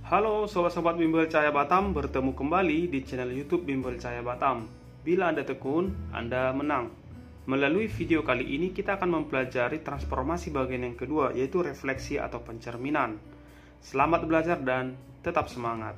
Halo sobat-sobat Bimbel Cahaya Batam, bertemu kembali di channel YouTube Bimbel Cahaya Batam. Bila Anda tekun, Anda menang. Melalui video kali ini kita akan mempelajari transformasi bagian yang kedua, yaitu refleksi atau pencerminan. Selamat belajar dan tetap semangat.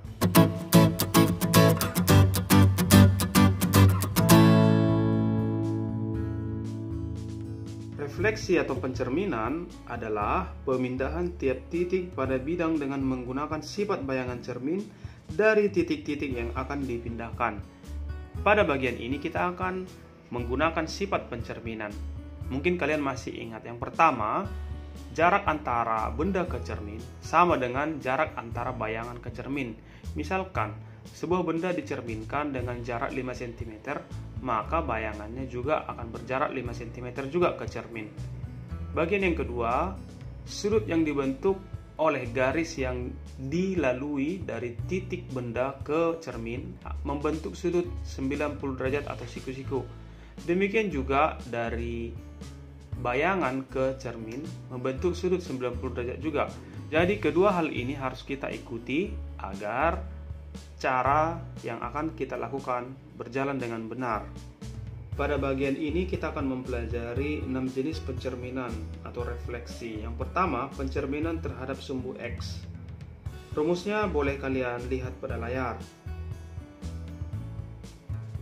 Refleksi atau pencerminan adalah pemindahan tiap titik pada bidang dengan menggunakan sifat bayangan cermin dari titik-titik yang akan dipindahkan. Pada bagian ini kita akan menggunakan sifat pencerminan. Mungkin kalian masih ingat yang pertama, jarak antara benda ke cermin sama dengan jarak antara bayangan ke cermin. Misalkan sebuah benda dicerminkan dengan jarak 5 cm, maka bayangannya juga akan berjarak 5 cm juga ke cermin. Bagian yang kedua, sudut yang dibentuk oleh garis yang dilalui dari titik benda ke cermin membentuk sudut 90 derajat atau siku-siku. Demikian juga dari bayangan ke cermin membentuk sudut 90 derajat juga. Jadi kedua hal ini harus kita ikuti agar cara yang akan kita lakukan berjalan dengan benar. Pada bagian ini kita akan mempelajari 6 jenis pencerminan atau refleksi. Yang pertama, pencerminan terhadap sumbu X. Rumusnya boleh kalian lihat pada layar.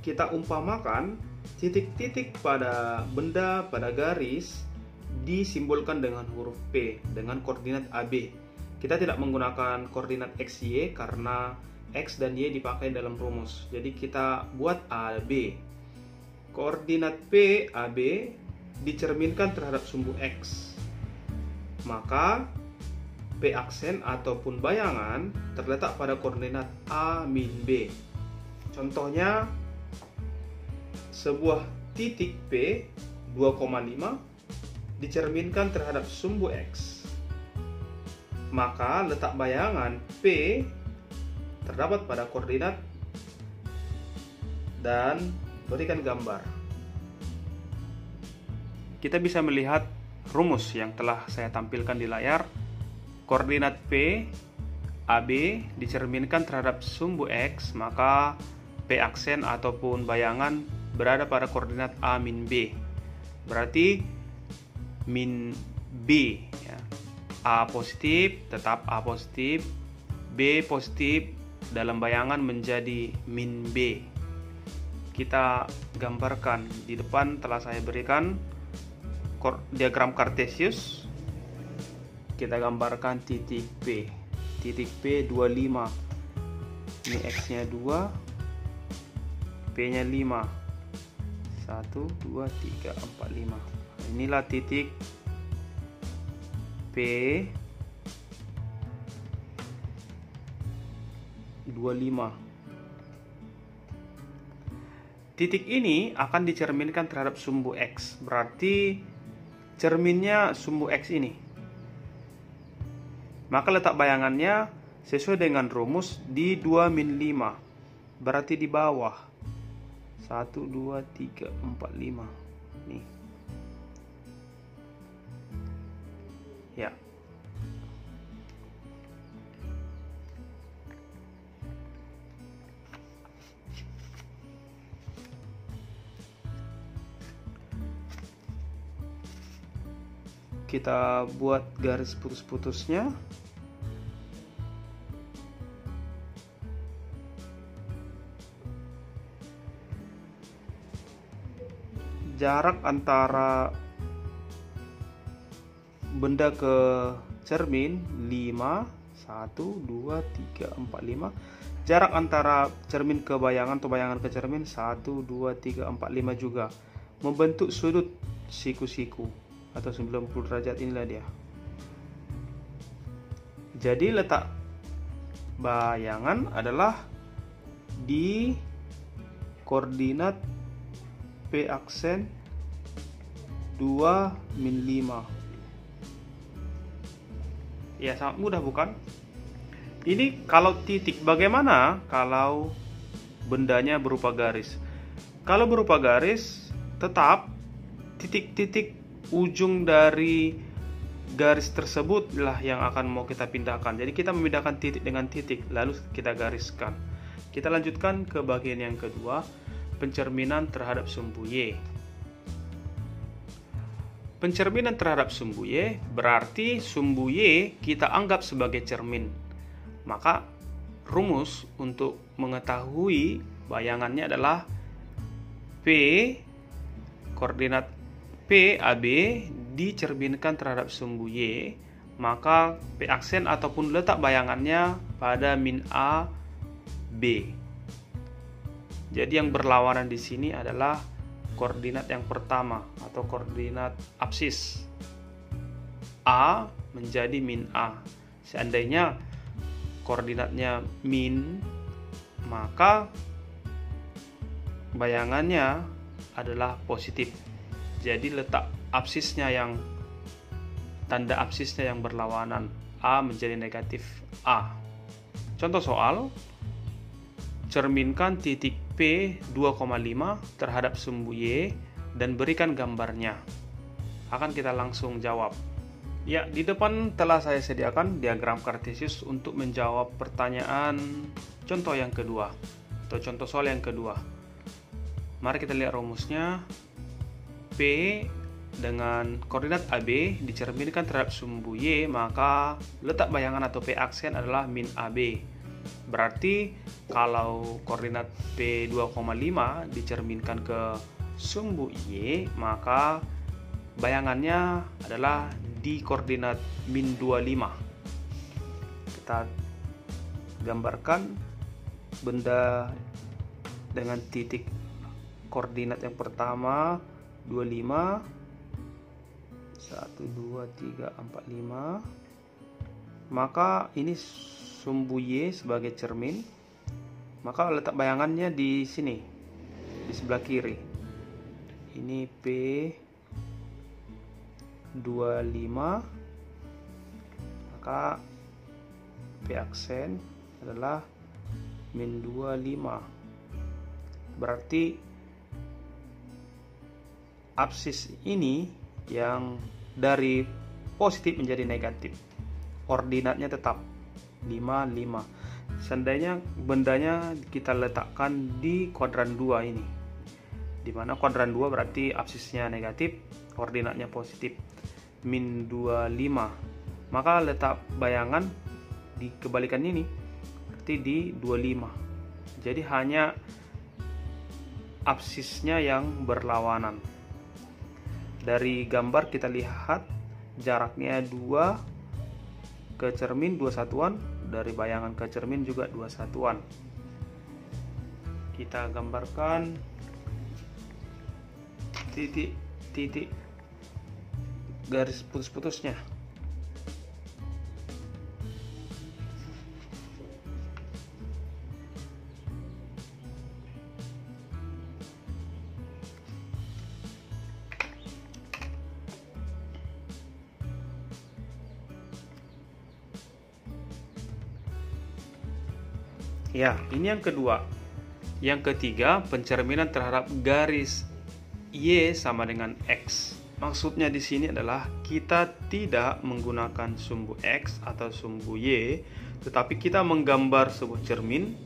Kita umpamakan titik-titik pada benda pada garis disimbolkan dengan huruf P dengan koordinat AB. Kita tidak menggunakan koordinat XY karena X dan Y dipakai dalam rumus. Jadi kita buat AB. Koordinat P, AB dicerminkan terhadap sumbu X. Maka P aksen ataupun bayangan terletak pada koordinat A min B. Contohnya, sebuah titik P 2,5 dicerminkan terhadap sumbu X. Maka letak bayangan P terdapat pada koordinat dan berikan gambar. Kita bisa melihat rumus yang telah saya tampilkan di layar. Koordinat P, AB dicerminkan terhadap sumbu X, maka P aksen ataupun bayangan berada pada koordinat A min B. Berarti min B ya. A positif tetap A positif, B positif dalam bayangan menjadi min B. Kita gambarkan. Di depan telah saya berikan diagram Cartesius. Kita gambarkan titik P. Titik P 25. Ini X-nya 2, P-nya 5. 1, 2, 3, 4, 5. Inilah titik P 25. Titik ini akan dicerminkan terhadap sumbu X. Berarti cerminnya sumbu X ini. Maka letak bayangannya sesuai dengan rumus di 2 min 5. Berarti di bawah. 1, 2, 3, 4, 5. Nih. Ya. Kita buat garis putus-putusnya. Jarak antara benda ke cermin 5, 1, 2, 3, 4, 5. Jarak antara cermin ke bayangan atau bayangan ke cermin 1, 2, 3, 4, 5 juga. Membentuk sudut siku-siku atau 90 derajat, inilah dia. Jadi letak bayangan adalah di koordinat P aksen 2 min 5. Ya, sangat mudah bukan? Ini kalau titik, bagaimana kalau bendanya berupa garis? Kalau berupa garis, tetap titik-titik ujung dari garis tersebutlah yang akan mau kita pindahkan. Jadi kita memindahkan titik dengan titik, lalu kita gariskan. Kita lanjutkan ke bagian yang kedua, pencerminan terhadap sumbu Y. Pencerminan terhadap sumbu Y berarti sumbu Y kita anggap sebagai cermin. Maka rumus untuk mengetahui bayangannya adalah P, koordinat PAB dicerminkan terhadap sumbu Y, maka P aksen ataupun letak bayangannya pada min A, B. Jadi yang berlawanan di sini adalah koordinat yang pertama atau koordinat absis. A menjadi min A. Seandainya koordinatnya min, maka bayangannya adalah positif. Jadi letak absisnya yang tanda absisnya yang berlawanan, A menjadi negatif A. Contoh soal, cerminkan titik P 2,5 terhadap sumbu Y dan berikan gambarnya. Akan kita langsung jawab. Ya, di depan telah saya sediakan diagram kartesius untuk menjawab pertanyaan contoh yang kedua atau contoh soal yang kedua. Mari kita lihat rumusnya. P dengan koordinat AB dicerminkan terhadap sumbu Y, maka letak bayangan atau P aksen adalah min AB. Berarti kalau koordinat P 2,5 dicerminkan ke sumbu Y, maka bayangannya adalah di koordinat min 25. Kita gambarkan benda dengan titik koordinat yang pertama 25, 1, 2, 3, 4, 5. Maka ini sumbu Y sebagai cermin. Maka letak bayangannya di sini, di sebelah kiri. Ini P 25, maka P aksen adalah min 25. Berarti absis ini yang dari positif menjadi negatif, koordinatnya tetap 5, 5. Seandainya bendanya kita letakkan di kuadran 2 ini, dimana kuadran 2 berarti absisnya negatif, koordinatnya positif, min 25. Maka letak bayangan di kebalikan ini berarti di 25. Jadi hanya absisnya yang berlawanan. Dari gambar kita lihat jaraknya 2 ke cermin 2 satuan, dari bayangan ke cermin juga 2 satuan. Kita gambarkan titik-titik garis putus-putusnya. Ya, ini yang kedua. Yang ketiga, pencerminan terhadap garis Y sama dengan X. Maksudnya di sini adalah kita tidak menggunakan sumbu X atau sumbu Y, tetapi kita menggambar sebuah cermin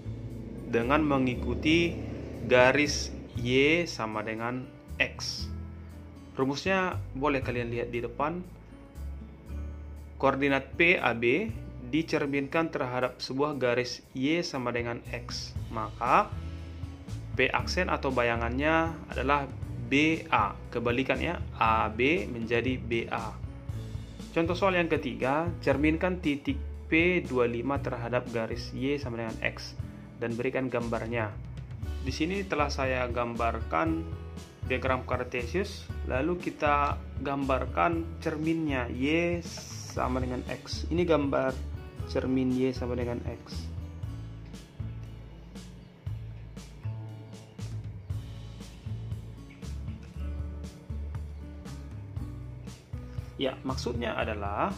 dengan mengikuti garis Y sama dengan X. Rumusnya boleh kalian lihat di depan. Koordinat PAB dicerminkan terhadap sebuah garis Y sama dengan X. Maka P aksen atau bayangannya adalah BA. Kebalikannya AB menjadi BA. Contoh soal yang ketiga, cerminkan titik P25 terhadap garis Y sama dengan X dan berikan gambarnya. Di sini telah saya gambarkan diagram kartesius, lalu kita gambarkan cerminnya Y sama dengan X. Ini gambar cermin Y sama dengan X. Ya, maksudnya adalah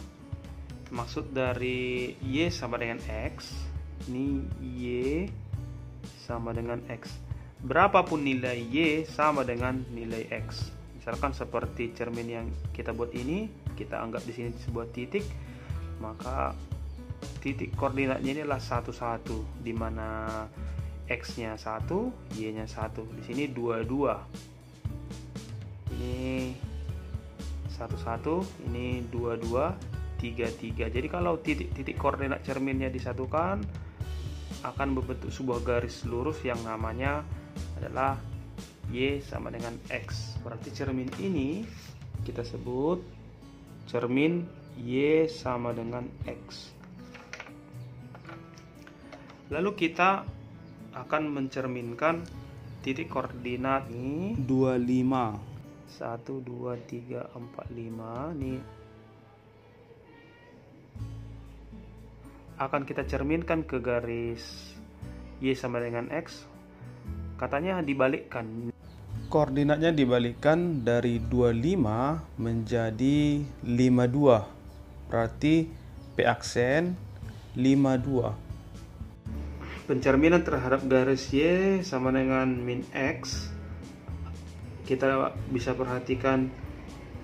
maksud dari Y sama dengan X, ini Y sama dengan X. Berapapun nilai Y sama dengan nilai X. Misalkan seperti cermin yang kita buat ini, kita anggap di sini sebuah titik, maka titik koordinatnya ini adalah 1, 1, di mana X-nya 1, Y-nya 1. Di sini 2, 2. Ini 1, 1, ini 2, 2, 3, 3. Jadi kalau titik-titik koordinat cerminnya disatukan, akan membentuk sebuah garis lurus yang namanya adalah Y sama dengan X. Berarti cermin ini kita sebut cermin Y sama dengan X. Lalu kita akan mencerminkan titik koordinat ini 25. 1, 2, 3, 4, 5. Ini akan kita cerminkan ke garis Y sama dengan X. Katanya dibalikkan. Koordinatnya dibalikkan dari 25 menjadi 52. Berarti P aksen 52. Pencerminan terhadap garis Y sama dengan min X, kita bisa perhatikan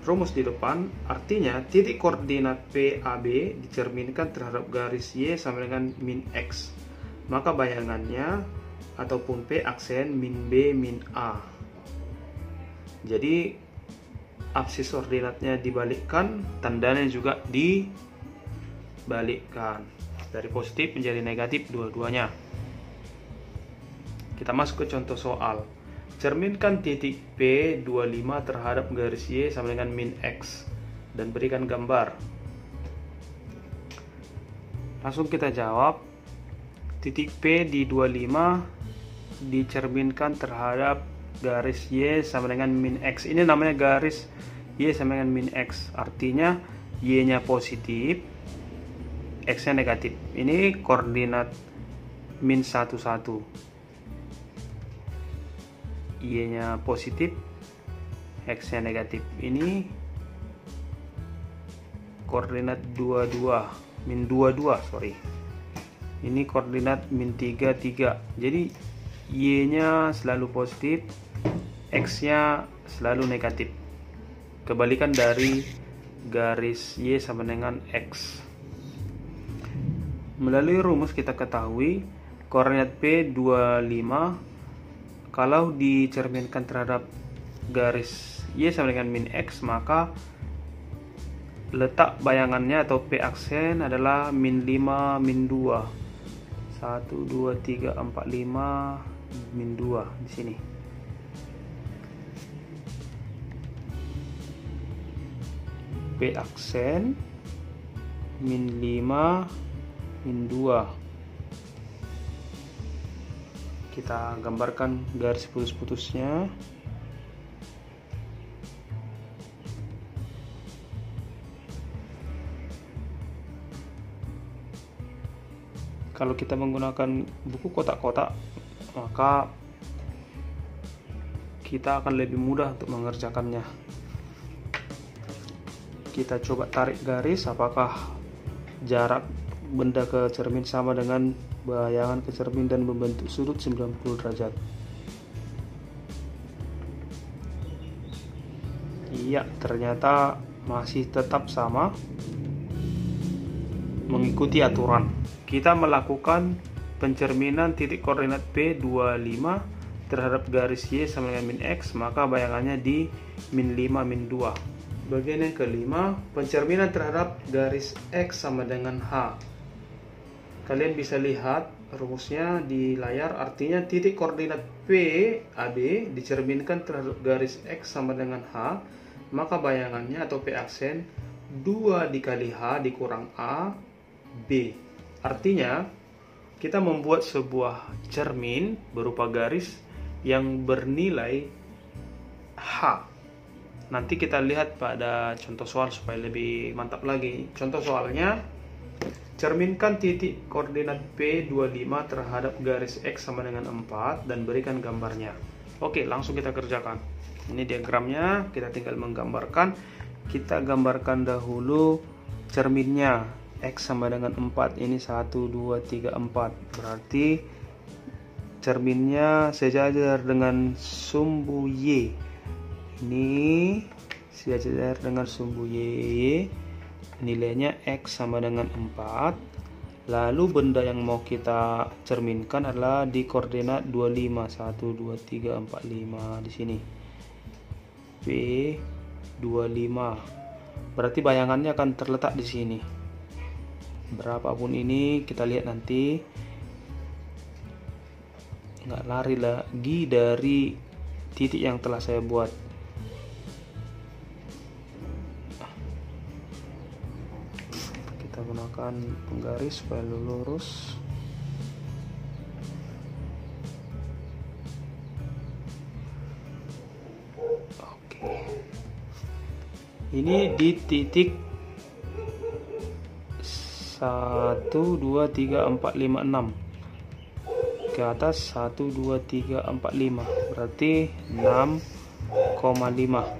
rumus di depan. Artinya titik koordinat PAB dicerminkan terhadap garis Y sama dengan min X, maka bayangannya ataupun P aksen min B min A. Jadi absis ordinatnya dibalikkan, tandanya juga dibalikkan, dari positif menjadi negatif dua-duanya. Kita masuk ke contoh soal. Cerminkan titik P25 terhadap garis Y sama dengan min X dan berikan gambar. Langsung kita jawab. Titik P di 25 dicerminkan terhadap garis Y sama dengan min X. Ini namanya garis Y sama dengan min X. Artinya Y-nya positif, X-nya negatif. Ini koordinat min 1, 1. Y-nya positif, X-nya negatif. Ini koordinat 22, min 22, sorry. Ini koordinat min 3, 3. Jadi Y-nya selalu positif, X-nya selalu negatif. Kebalikan dari garis Y sama dengan X. Melalui rumus kita ketahui koordinat P25 kalau dicerminkan terhadap garis Y sama dengan min X, maka letak bayangannya atau P aksen adalah min 5, min 2. 1, 2, 3, 4, 5, min 2 di sini. P aksen min 5, min 2. Kita gambarkan garis putus-putusnya. Kalau kita menggunakan buku kotak-kotak, maka kita akan lebih mudah untuk mengerjakannya. Kita coba tarik garis, apakah jarak benda ke cermin sama dengan bayangan ke cermin dan membentuk sudut 90 derajat. Iya, ternyata masih tetap sama, mengikuti aturan. Kita melakukan pencerminan titik koordinat P25 terhadap garis Y sama dengan min X, maka bayangannya di min 5, min 2. Bagian yang kelima, pencerminan terhadap garis X sama dengan H. Kalian bisa lihat rumusnya di layar. Artinya titik koordinat PAB dicerminkan terhadap garis X sama dengan H, maka bayangannya atau P aksen 2 dikali H dikurang A, B. Artinya kita membuat sebuah cermin berupa garis yang bernilai H. Nanti kita lihat pada contoh soal supaya lebih mantap lagi. Contoh soalnya, cerminkan titik koordinat P25 terhadap garis X sama dengan 4 dan berikan gambarnya. Oke, langsung kita kerjakan. Ini diagramnya, kita tinggal menggambarkan. Kita gambarkan dahulu cerminnya. X sama dengan 4, ini 1, 2, 3, 4. Berarti cerminnya sejajar dengan sumbu Y. Ini sejajar dengan sumbu Y, nilainya X sama dengan 4. Lalu benda yang mau kita cerminkan adalah di koordinat 25, 1, 2, 3, 4, 5 di sini. P25. Berarti bayangannya akan terletak di sini. Berapapun ini kita lihat nanti. Nggak lari lagi dari titik yang telah saya buat. Kita gunakan penggaris supaya lurus. Oke. Ini di titik 1, 2, 3, 4, 5, 6. Ke atas 1, 2, 3, 4, 5. Berarti 6,5.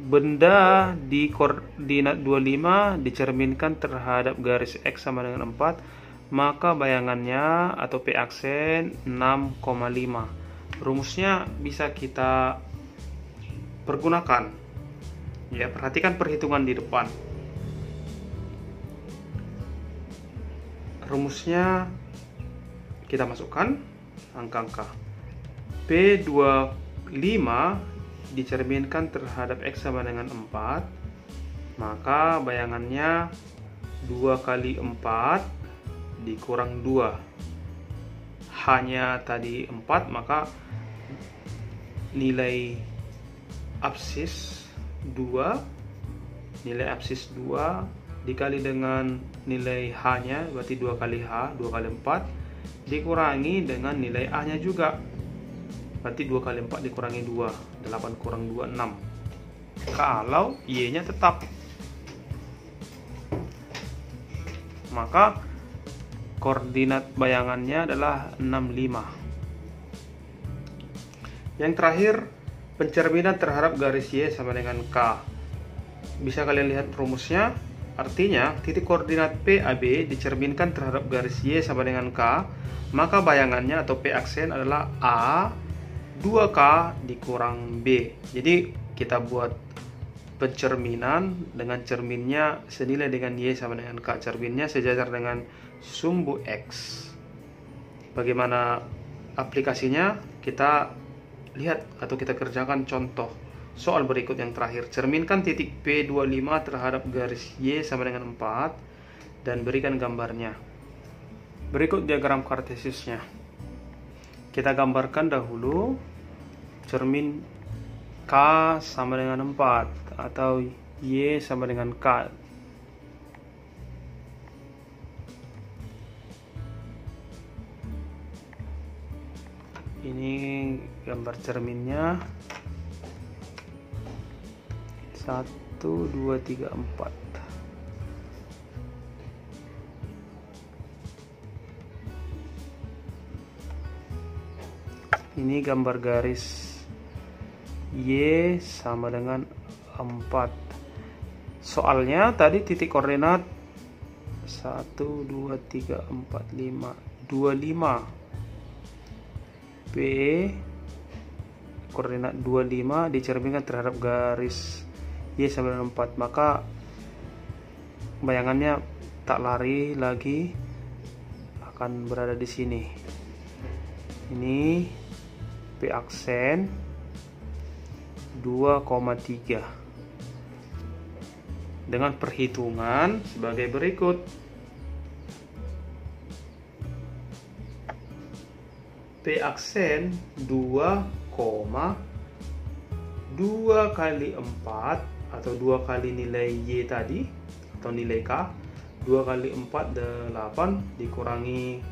Benda di koordinat 25 dicerminkan terhadap garis X sama dengan 4, maka bayangannya atau P aksen 6,5. Rumusnya bisa kita pergunakan. Ya, perhatikan perhitungan di depan. Rumusnya kita masukkan angka-angka. P25 dicerminkan terhadap X sama dengan 4, maka bayangannya 2 kali 4 dikurang 2. Hanya tadi 4, maka nilai absis 2, nilai absis 2 dikali dengan nilai H-nya, berarti 2 kali H, 2 kali 4, dikurangi dengan nilai A-nya juga. Berarti 2 kali 4 dikurangi 2, 8 kurang 2, 6. Kalau Y-nya tetap, maka koordinat bayangannya adalah 65. Yang terakhir, pencerminan terhadap garis Y sama dengan K. Bisa kalian lihat rumusnya. Artinya, titik koordinat PAB dicerminkan terhadap garis Y sama dengan K, maka bayangannya atau P aksen adalah A 2K dikurang B. Jadi kita buat pencerminan dengan cerminnya senilai dengan Y sama dengan K. Cerminnya sejajar dengan sumbu X. Bagaimana aplikasinya? Kita lihat atau kita kerjakan contoh soal berikut yang terakhir. Cerminkan titik P25 terhadap garis Y sama dengan 4 dan berikan gambarnya. Berikut diagram kartesiusnya. Kita gambarkan dahulu cermin K sama dengan 4 atau Y sama dengan K. Ini gambar cerminnya. 1, 2, 3, 4. Ini gambar garis Y sama dengan 4. Soalnya tadi titik koordinat 1, 2, 3, 4, 5, 25. P koordinat 25 dicerminkan terhadap garis Y sama dengan 4, maka bayangannya tak lari lagi, akan berada di sini. Ini P aksen 2,3 dengan perhitungan sebagai berikut. P aksen 2 kali 4 atau 2 kali nilai Y tadi atau nilai K, 2 kali 4 8 dikurangi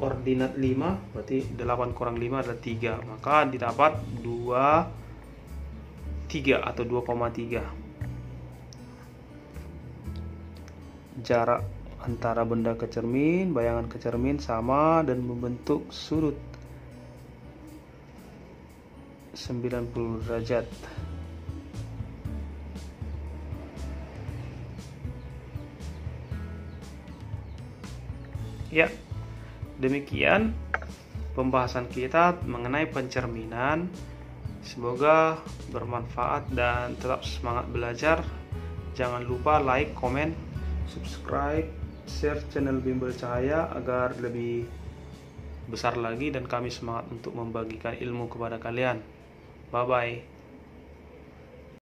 ordinat 5, berarti 8 kurang 5 adalah 3, maka didapat 3 atau 2,3. Jarak antara benda ke cermin, bayangan ke cermin sama dan membentuk sudut 90 derajat. Ya, demikian pembahasan kita mengenai pencerminan. Semoga bermanfaat dan tetap semangat belajar. Jangan lupa like, komen, subscribe, share channel Bimbel Cahaya agar lebih besar lagi dan kami semangat untuk membagikan ilmu kepada kalian. Bye bye.